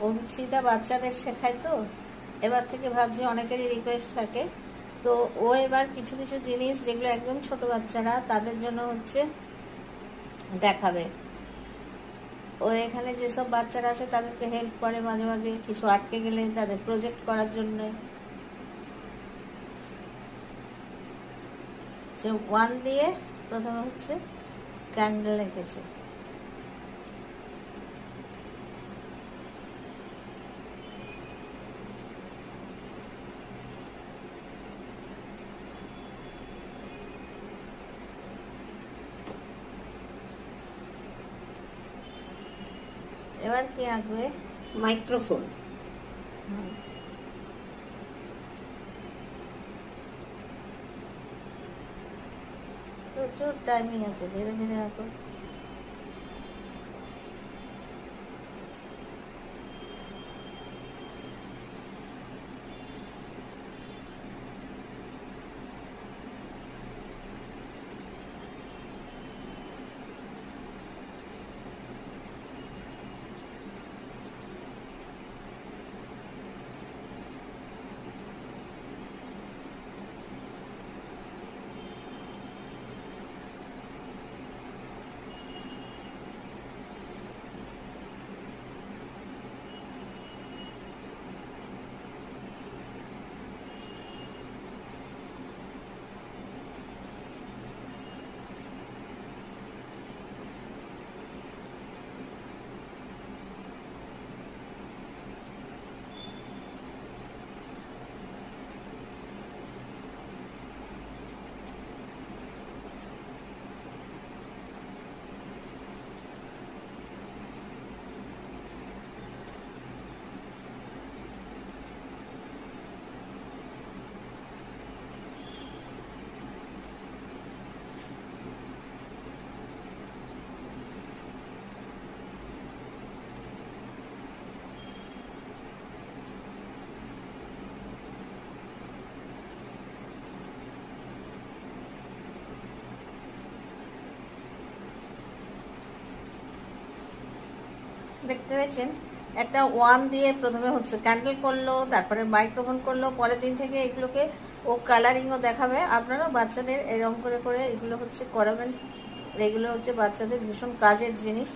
অভিপ্সিতা বাচ্চাদের শেখায়, তো এবার থেকে ভাবছি অনেকেরই রিকোয়েস্ট থাকে, তো ও এবার কিছু কিছু জিনিস যেগুলো একদম ছোট বাচ্চারা তাদের জন্য হচ্ছে দেখাবে। ও এখানে যেসব বাচ্চারা আছে তাদেরকে হেল্প করে মাঝে মাঝে, কিছু আটকে গেলে তাদের প্রজেক্ট করার জন্য। ওয়ান দিয়ে প্রথমে হচ্ছে ক্যান্ডেল এঁকেছে। এবার কি আঁকবে? মাইক্রোফোন। প্রচুর টাইমিং আছে, ধীরে ধীরে আঁকো। দেখতে পেয়েছেন, একটা ওয়ান দিয়ে প্রথমে হচ্ছে ক্যান্ডেল করলো, তারপরে মাইক্রোফোন করলো, পরের দিন থেকে এগুলোকে ও কালারিংও দেখাবে। আপনারাও বাচ্চাদের এরকম করে করে এগুলো হচ্ছে করাবেন, এগুলো হচ্ছে বাচ্চাদের ভীষণ কাজের জিনিস।